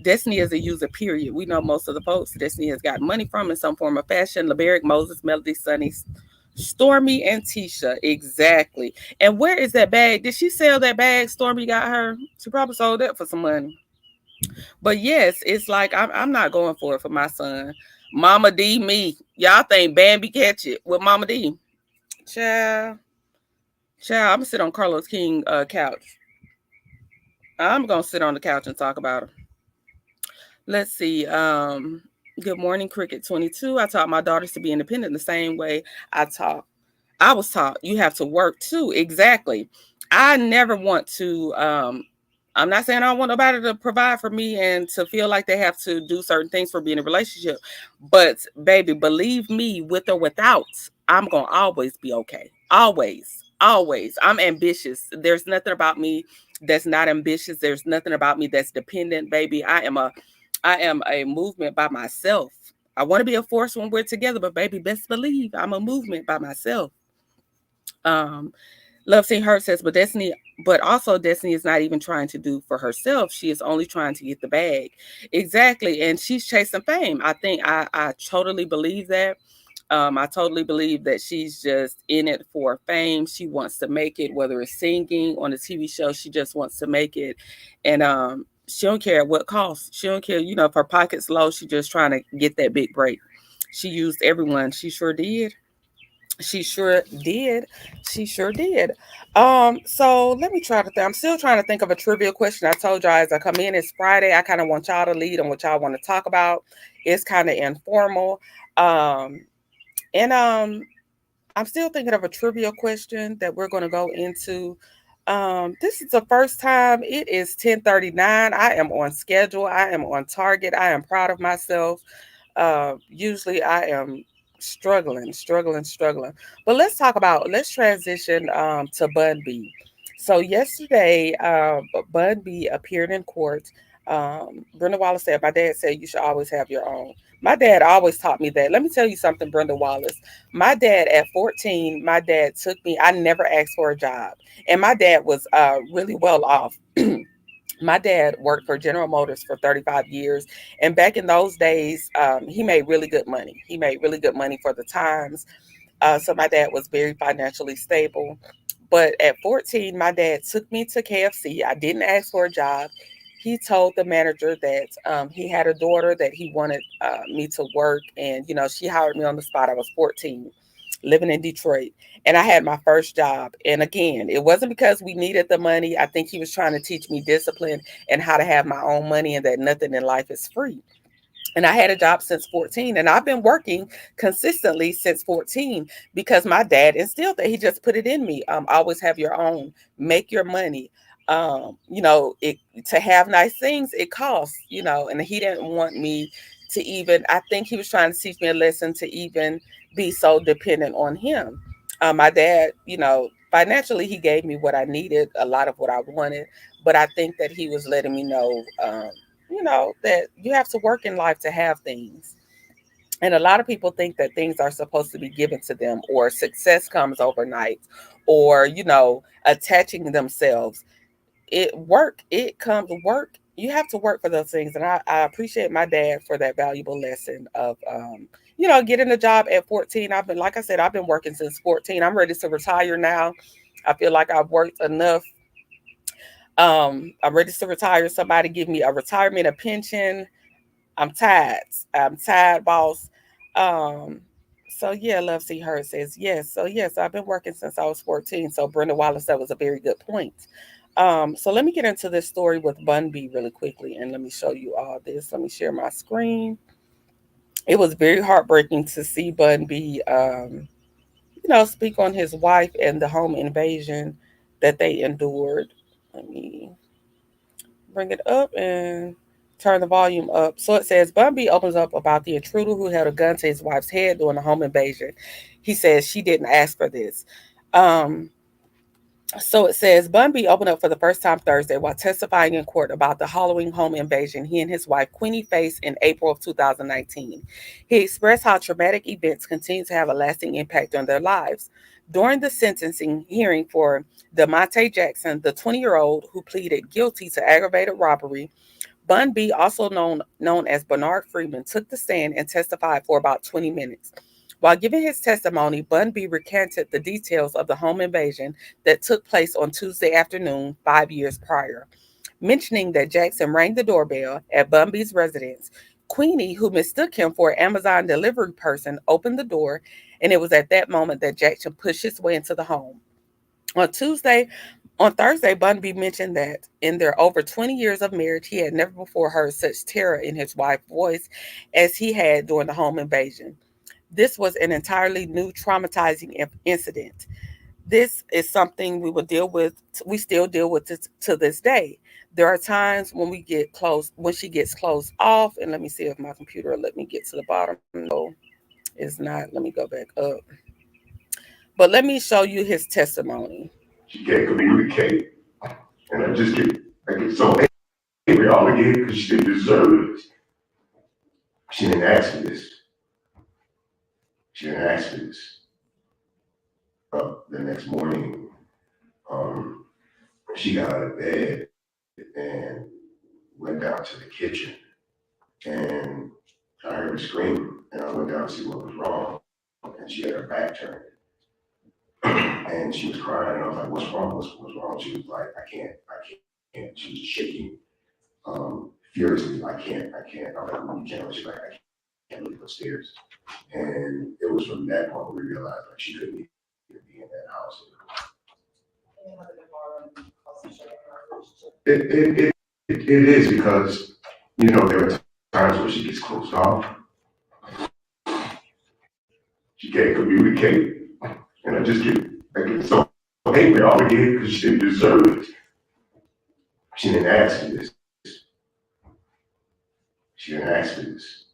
Destiny is a user, period. We know most of the folks Destiny has got money from in some form of fashion. LeBeric, Moses, Melody, Sunny, Stormy, and Tisha. Exactly. And where is that bag? Did she sell that bag Stormy got her? She probably sold that for some money. But yes, it's like I'm not going for it for my son. Mama D, me. Y'all think Bambi catch it with Mama D? Child. I'm gonna sit on Carlos King couch. I'm gonna sit on the couch and talk about her. Let's see. Good morning, Cricket 22. I taught my daughters to be independent the same way I was taught you have to work too. Exactly. I never want to I'm not saying I don't want nobody to provide for me and to feel like they have to do certain things for being in a relationship. But baby, believe me, with or without, I'm gonna always be okay. Always. Always. I'm ambitious. There's nothing about me that's not ambitious. There's nothing about me that's dependent, baby. I am a movement by myself. I want to be a force when we're together, but baby, best believe I'm a movement by myself. Love Seeing Her says, but also Destiny is not even trying to do for herself. She is only trying to get the bag. Exactly. And she's chasing fame. I think I totally believe that. I totally believe that she's just in it for fame. She wants to make it, whether it's singing on a TV show, she just wants to make it. And she don't care what cost. She don't care, if her pocket's low, she's just trying to get that big break. She used everyone. She sure did. She sure did. She sure did. So let me try to think. I'm still trying to think of a trivia question. I told y'all as I come in, it's Friday. I kind of want y'all to lead on what y'all want to talk about. It's kind of informal. And I'm still thinking of a trivia question that we're going to go into. This is the first time. It is 10:39. I am on schedule. I am on target. I am proud of myself. Usually I am struggling. But let's transition to Bun B. So yesterday, Bun B appeared in court. Brenda Wallace said, my dad said you should always have your own. My dad always taught me that. Let me tell you something, Brenda Wallace. My dad at 14, my dad took me, I never asked for a job. And my dad was really well off. My dad worked for General Motors for 35 years. And back in those days, he made really good money. He made really good money for the times. So my dad was very financially stable. But at 14, my dad took me to KFC. I didn't ask for a job. He told the manager that he had a daughter that he wanted me to work. And, she hired me on the spot. I was 14, living in Detroit. And I had my first job. And again, it wasn't because we needed the money. I think he was trying to teach me discipline and how to have my own money and that nothing in life is free. And I had a job since 14, and I've been working consistently since 14 because my dad instilled that. He just put it in me. Always have your own, make your money. To have nice things, it costs, and he didn't want me to even, I think he was trying to teach me a lesson to even be so dependent on him. My dad, financially, he gave me what I needed, a lot of what I wanted, but I think that he was letting me know, that you have to work in life to have things. And a lot of people think that things are supposed to be given to them, or success comes overnight, or, attaching themselves. It comes work. You have to work for those things. And I appreciate my dad for that valuable lesson of, getting a job at 14. Like I said, I've been working since 14. I'm ready to retire now. I feel like I've worked enough. I'm ready to retire. Somebody give me a retirement, a pension. I'm tired. I'm tired, boss. Um, so yeah, Love See Her says yes. So yes, I've been working since I was 14. So Brenda Wallace, that was a very good point. So let me get into this story with Bun B really quickly, and let me show you all this. Let me share my screen. It was very heartbreaking to see Bun B, speak on his wife and the home invasion that they endured. Let me bring it up and turn the volume up. So it says Bun B opens up about the intruder who held a gun to his wife's head during the home invasion. He says she didn't ask for this. Um, so it says Bun B opened up for the first time Thursday while testifying in court about the Halloween home invasion he and his wife Queenie faced in April of 2019. He expressed how traumatic events continue to have a lasting impact on their lives. During the sentencing hearing for DeMonte Jackson, the 20-year-old who pleaded guilty to aggravated robbery, Bun B, also known as Bernard Freeman, took the stand and testified for about 20 minutes. While giving his testimony, Bun B recanted the details of the home invasion that took place on Tuesday afternoon 5 years prior, mentioning that Jackson rang the doorbell at Bun B's residence. Queenie, who mistook him for an Amazon delivery person, opened the door, and it was at that moment that Jackson pushed his way into the home. On Tuesday, on Thursday, Bun B mentioned that in their over 20 years of marriage, he had never before heard such terror in his wife's voice as he had during the home invasion. This was an entirely new traumatizing incident. This is something we will deal with. We still deal with it to this day. There are times when we get close, when she gets closed off, and let me see if my computer will let me get to the bottom. No, it's not. Let me go back up. But let me show you his testimony. She can't communicate, and I get so angry all again because she didn't deserve it. She didn't ask for this. She didn't ask for this. The next morning, um, she got out of bed and went down to the kitchen, and I heard her scream, and I went down to see what was wrong, and she had her back turned, and she was crying, and I was like, "What's wrong? What's wrong?" She was like, I can't." She was shaking furiously. I can't." I'm like, "Well, you can't." She's like, "I can't leave upstairs." And it was from that point we realized like she couldn't even be in that house. It is because, there are times where she gets closed off. She can't communicate. And I get so angry all again because she didn't deserve it. She didn't ask for this. She didn't ask for this.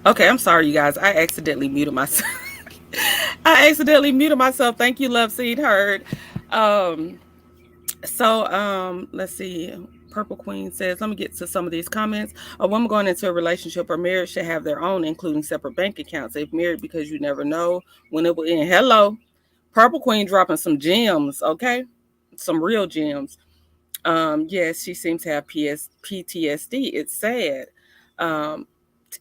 Okay, I'm sorry, you guys. I accidentally muted myself. I accidentally muted myself. Thank you, Love Seed Heard. Um, let's see. Purple Queen says, let me get to some of these comments. A woman going into a relationship or marriage should have their own, including separate bank accounts. If married, because you never know when it will end. Hello. Purple Queen dropping some gems, okay? Some real gems. Yes, she seems to have PTSD. It's sad. Um,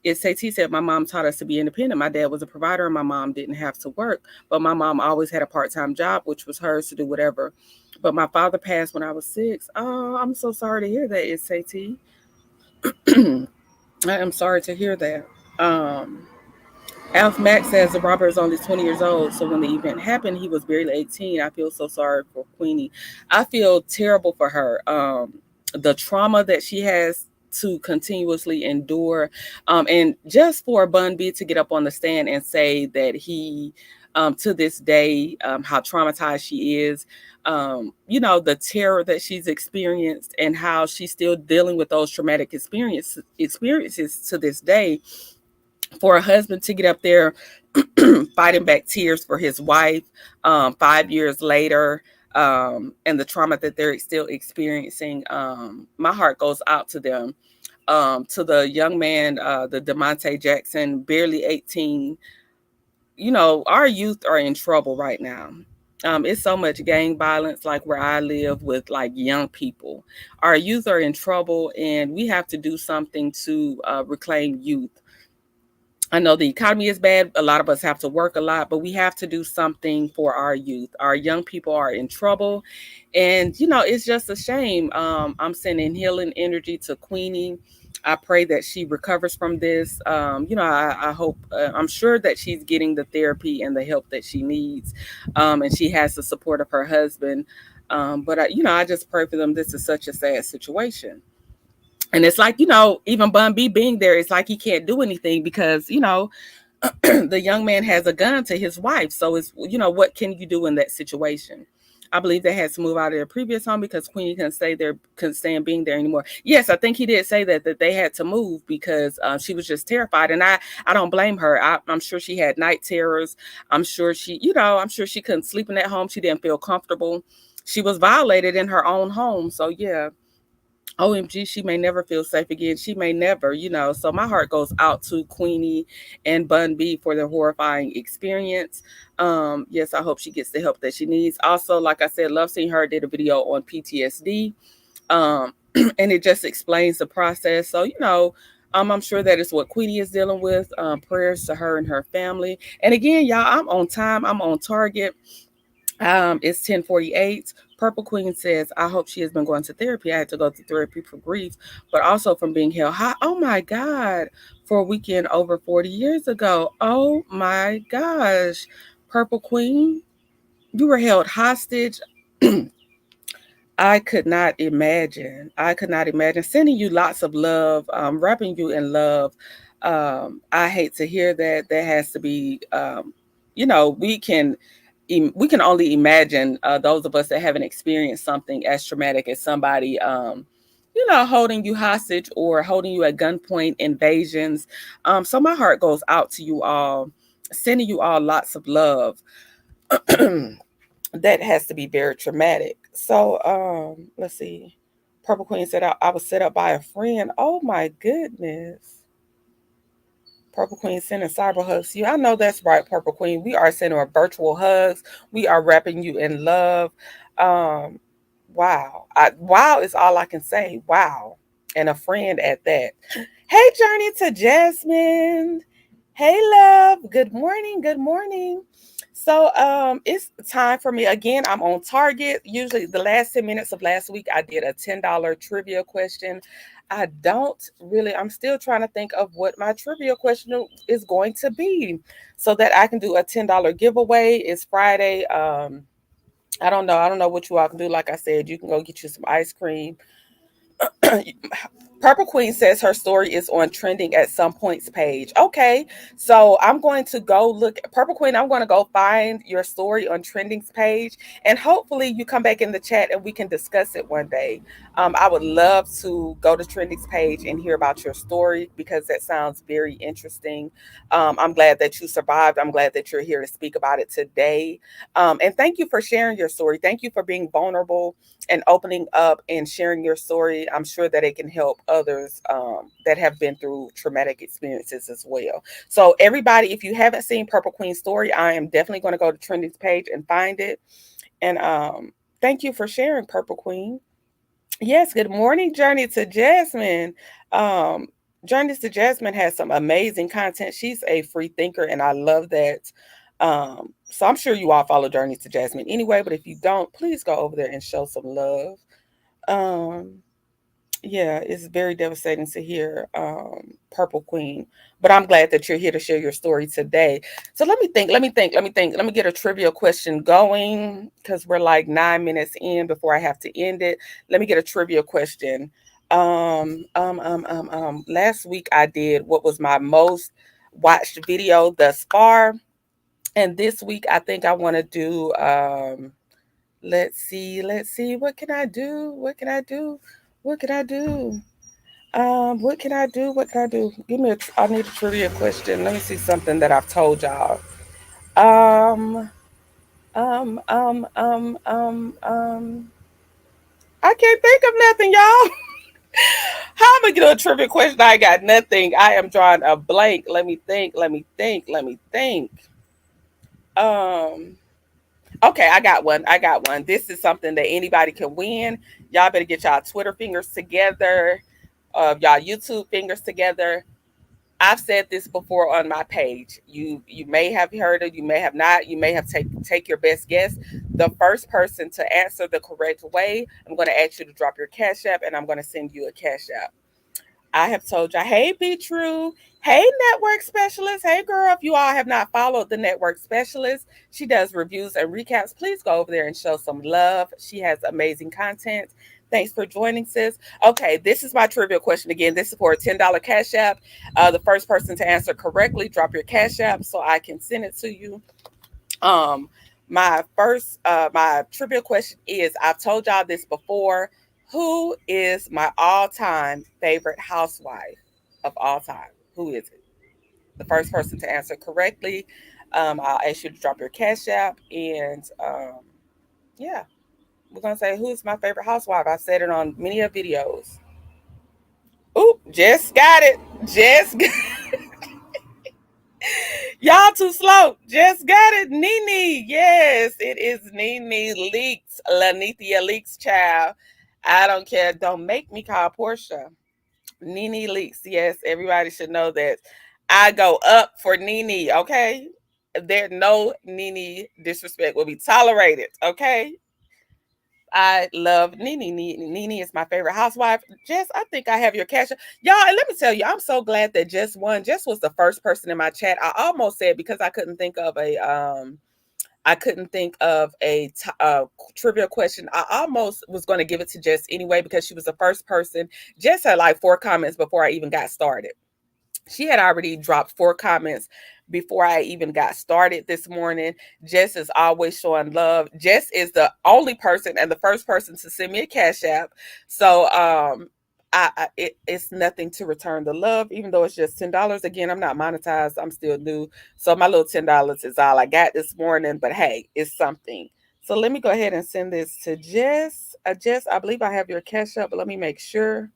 SAT said, my mom taught us to be independent. My dad was a provider and my mom didn't have to work. But my mom always had a part-time job, which was hers to do whatever. But my father passed when I was 6. Oh, I'm so sorry to hear that, SAT. I am sorry to hear that. Alf Max says the robber is only 20 years old. So when the event happened, he was barely 18. I feel so sorry for Queenie. I feel terrible for her. The trauma that she has to continuously endure. And just for Bun B to get up on the stand and say that he, to this day, how traumatized she is, the terror that she's experienced and how she's still dealing with those traumatic experiences to this day, for a husband to get up there fighting back tears for his wife 5 years later, and the trauma that they're still experiencing. My heart goes out to them. To the young man, the DeMonte Jackson, barely 18. Our youth are in trouble right now. It's so much gang violence, like where I live, with like young people. Our youth are in trouble, and we have to do something to reclaim youth. I know the economy is bad. A lot of us have to work a lot, but we have to do something for our youth. Our young people are in trouble. And, it's just a shame. I'm sending healing energy to Queenie. I pray that she recovers from this. I hope, I'm sure that she's getting the therapy and the help that she needs. And she has the support of her husband. But I just pray for them. This is such a sad situation. And it's like, even Bun B being there, it's like he can't do anything because, the young man has a gun to his wife. So what can you do in that situation? I believe they had to move out of their previous home because Queenie couldn't stand being there anymore. Yes, I think he did say that they had to move because she was just terrified. And I don't blame her. I'm sure she had night terrors. I'm sure she couldn't sleep in that home. She didn't feel comfortable. She was violated in her own home. So yeah. OMG, she may never feel safe again. She may never, So my heart goes out to Queenie and Bun B for their horrifying experience. Yes, I hope she gets the help that she needs. Also, like I said, Love Seeing Her did a video on PTSD. And it just explains the process. So, I'm sure that is what Queenie is dealing with. Prayers to her and her family. And again, y'all, I'm on time. I'm on target. It's 10:48. Purple Queen says, I hope she has been going to therapy. I had to go to therapy for grief, but also from being held high. Oh my God. For a weekend over 40 years ago. Oh my gosh. Purple Queen, you were held hostage. I could not imagine. I could not imagine. Sending you lots of love, wrapping you in love. I hate to hear that. There has to be, we can only imagine, those of us that haven't experienced something as traumatic as somebody, holding you hostage or holding you at gunpoint, invasions. So my heart goes out to you all, sending you all lots of love. That has to be very traumatic. So let's see. Purple Queen said, I was set up by a friend. Oh my goodness. Purple Queen sending cyber hugs to you. I know that's right, Purple Queen. We are sending her virtual hugs. We are wrapping you in love. Um, wow. Wow is all I can say. Wow. And a friend at that. Hey, Journey to Jasmine. Hey, love. Good morning. Good morning. So it's time for me again. I'm on target. Usually the last 10 minutes of last week, I did a $10 trivia question. I'm still trying to think of what my trivia question is going to be so that I can do a $10 giveaway. It's Friday. I don't know. I don't know what you all can do. Like I said, you can go get you some ice cream. Purple Queen says her story is on trending at some points page. Okay, so I'm going to go look. Purple Queen, I'm going to go find your story on trending's page, and hopefully you come back in the chat and we can discuss it one day. I would love to go to trending's page and hear about your story because that sounds very interesting. I'm glad that you survived. I'm glad that you're here to speak about it today. And thank you for sharing your story. Thank you for being vulnerable and opening up and sharing your story. I'm sure that it can help others that have been through traumatic experiences as well. So everybody, if you haven't seen Purple Queen's story, I am definitely going to go to Trending's page and find it. And thank you for sharing, Purple Queen. Yes, good morning, Journey to Jasmine. Journey to Jasmine has some amazing content. She's a free thinker, and I love that. So I'm sure you all follow Journey to Jasmine anyway, but if you don't, please go over there and show some love. Um, Yeah, it's very devastating to hear Purple Queen. But I'm glad that you're here to share your story today. So let me get a trivia question going because we're like 9 minutes in before I have to end it. Let me get a trivia question. Last week I did what was my most watched video thus far. And this week I think I want to do let's see, what can I do? What can I do? What can I do? What can I do? What can I do? I need a trivia question. Let me see something that I've told y'all. Um, um, um, um, um, I can't think of nothing, y'all. How am I gonna do a trivia question? I got nothing. I am drawing a blank. Let me think. Let me think. Let me think. Um, okay, I got one. I got one. This is something that anybody can win. Y'all better get y'all Twitter fingers together, y'all YouTube fingers together. I've said this before on my page. You may have heard it, you may have not. You may have take your best guess. The first person to answer the correct way, I'm going to ask you to drop your Cash App, and I'm going to send you a Cash App. I have told you, hey, Be True. Hey, network specialist. Hey, girl. If you all have not followed the network specialist, she does reviews and recaps. Please go over there and show some love. She has amazing content. Thanks for joining, sis. Okay, this is my trivia question again. This is for a $10 Cash App. The first person to answer correctly, drop your Cash App so I can send it to you. Um, my trivia question is: I've told y'all this before. Who is my all-time favorite housewife of all time? Who is it? The first person to answer correctly, I'll ask you to drop your Cash App, and yeah, we're gonna say who's my favorite housewife. I said it on many of videos. Oop, just got it. Just Y'all too slow. Just got it. Nene. Yes, it is Nene Leaks. Lanithia Leaks, child. I don't care. Don't make me call Portia. Nene Leaks. Yes, everybody should know that. I go up for Nene, okay? There no Nene disrespect will be tolerated, okay? I love Nene. Nene is my favorite housewife. Jess, I think I have your cash. Y'all, and let me tell you, I'm so glad that Jess won. Jess was the first person in my chat. I almost said because I couldn't think of trivia question. I almost was going to give it to Jess anyway because she was the first person. Jess had like 4 comments before I even got started. She had already dropped 4 comments before I even got started this morning. Jess is always showing love. Jess is the only person and the first person to send me a Cash App. So it's nothing to return the love, even though it's just $10. Again, I'm not monetized. I'm still new. So my little $10 is all I got this morning. But hey, it's something. So let me go ahead and send this to Jess. Jess, I believe I have your Cash App, but let me make sure.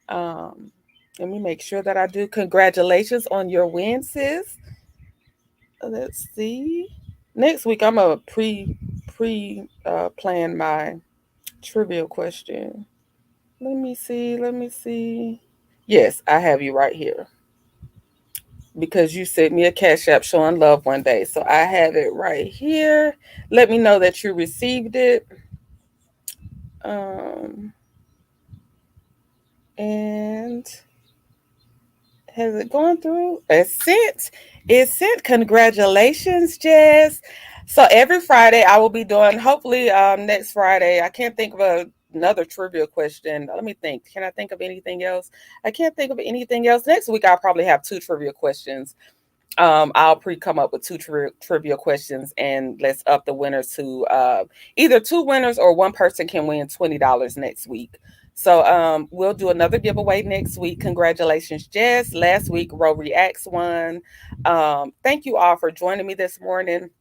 Um, Let me make sure that I do. Congratulations on your win, sis. Let's see. Next week I'm a plan my trivial question. Let me see. Let me see. Yes, I have you right here because you sent me a Cash App showing love one day. So I have it right here. Let me know that you received it. Um, and has it gone through? It's sent. It's sent. Congratulations, Jess. So every Friday I will be doing, hopefully next Friday. I can't think of another trivia question. Let me think. Can I think of anything else? I can't think of anything else. Next week I'll probably have 2 trivia questions. I'll come up with 2 trivia questions, and let's up the winners to either 2 winners or one person can win $20 next week. So we'll do another giveaway next week. Congratulations, Jess. Last week, Ro Reacts won. Thank you all for joining me this morning.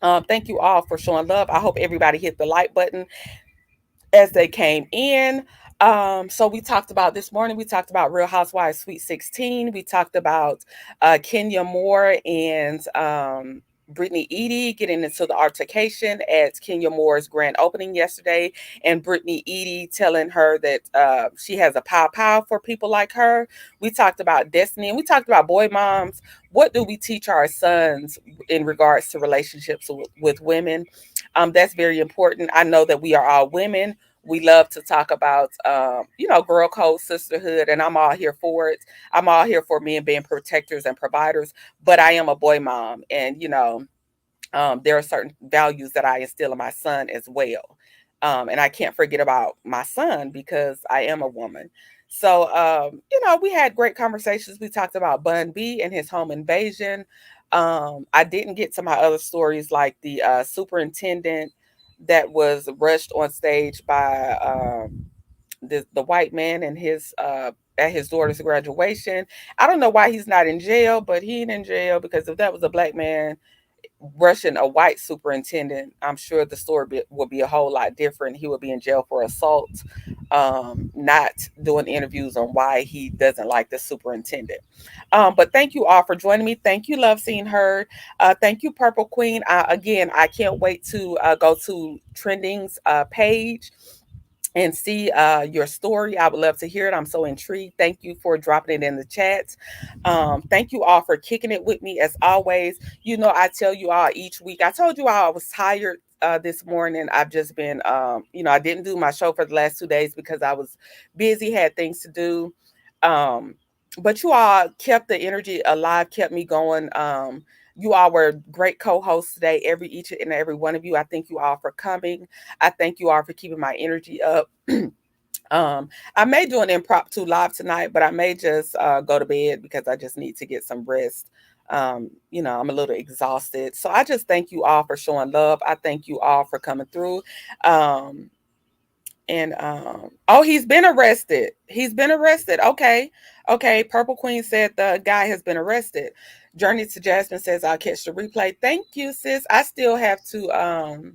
Thank you all for showing love. I hope everybody hit the like button as they came in. So we talked about this morning, we talked about Real Housewives Sweet 16. We talked about Kenya Moore and Brittany Eady getting into the altercation at Kenya Moore's grand opening yesterday, and Brittany Eady telling her that she has a pow for people like her. We talked about Destiny, and we talked about boy moms. What do we teach our sons in regards to relationships with women? That's very important. I know that we are all women. We love to talk about, girl code, sisterhood, and I'm all here for it. I'm all here for men being protectors and providers, but I am a boy mom, and there are certain values that I instill in my son as well. And I can't forget about my son because I am a woman. So, we had great conversations. We talked about Bun B and his home invasion. I didn't get to my other stories like the superintendent that was rushed on stage by the white man and his at his daughter's graduation. I don't know why he's not in jail, but he ain't in jail because if that was a black man rushing a white superintendent, I'm sure the story would be a whole lot different. He would be in jail for assault, not doing interviews on why he doesn't like the superintendent. But thank you all for joining me. Thank you, Love Seen Heard. Thank you, Purple Queen. Again, I can't wait to go to Trending's page and see your story. I would love to hear it. I'm so intrigued. Thank you for dropping it in the chat. Thank you all for kicking it with me as always. I tell you all each week. I told you all I was tired this morning. I've just been, I didn't do my show for the last 2 days because I was busy, had things to do. But you all kept the energy alive, kept me going. You all were great co-hosts today, each and every one of you. I thank you all for coming. I thank you all for keeping my energy up. I may do an impromptu live tonight, but I may just go to bed because I just need to get some rest. I'm a little exhausted. So I just thank you all for showing love. I thank you all for coming through. He's been arrested. He's been arrested. Okay. Purple Queen said the guy has been arrested. Journey to Jasmine says I'll catch the replay. Thank you, sis. I still have to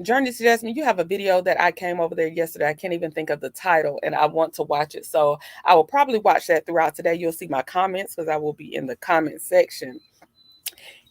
Journey to Jasmine, you have a video that I came over there yesterday. I can't even think of the title and I want to watch it. So I will probably watch that throughout today. You'll see my comments because I will be in the comment section.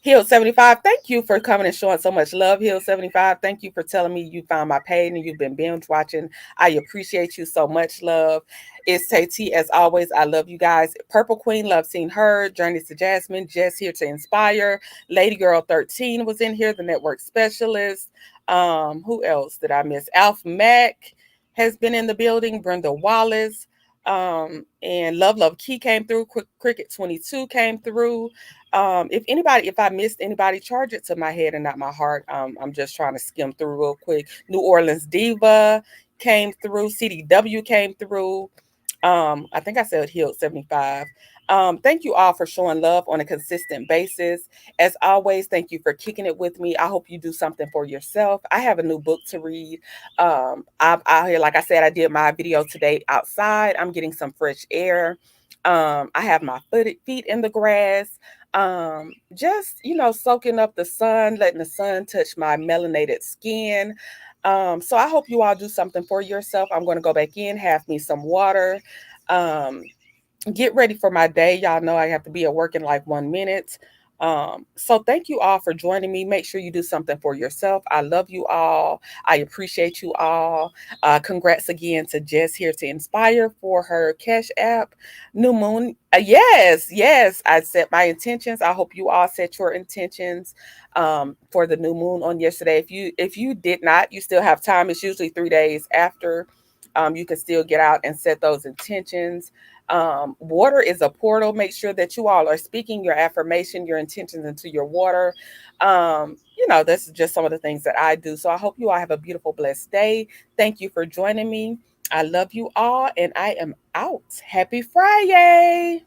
Hill 75, thank you for coming and showing so much love. Hill 75, thank you for telling me you found my page and you've been binge watching. I appreciate you so much, love. It's Tay as always. I love you guys. Purple Queen, Love Seen Heard, Journey to Jasmine, Jess here to inspire. Lady Girl 13 was in here, the network specialist. Who else did I miss? Alf Mack has been in the building. Brenda Wallace. And Love Key came through. Cricket 22 came through. If I missed anybody, charge it to my head and not my heart. I'm just trying to skim through real quick. New Orleans Diva came through. CDW came through. I think I said Hill 75. Thank you all for showing love on a consistent basis. As always, thank you for kicking it with me. I hope you do something for yourself. I have a new book to read. I'm out here, like I said, I did my video today outside. I'm getting some fresh air. I have my feet in the grass. Just, soaking up the sun, letting the sun touch my melanated skin. So I hope you all do something for yourself. I'm going to go back in, have me some water, get ready for my day. Y'all know I have to be at work in like 1 minute. So thank you all for joining me. Make sure you do something for yourself. I love you all. I appreciate you all. Congrats again to Jess here to inspire for her Cash App New Moon. Yes. I set my intentions. I hope you all set your intentions for the new moon on yesterday. If you did not, you still have time. It's usually 3 days after. You can still get out and set those intentions. Water is a portal. Make sure that you all are speaking your affirmation, your intentions into your water. This is just some of the things that I do. So I hope you all have a beautiful, blessed day. Thank you for joining me. I love you all, and I am out. Happy Friday.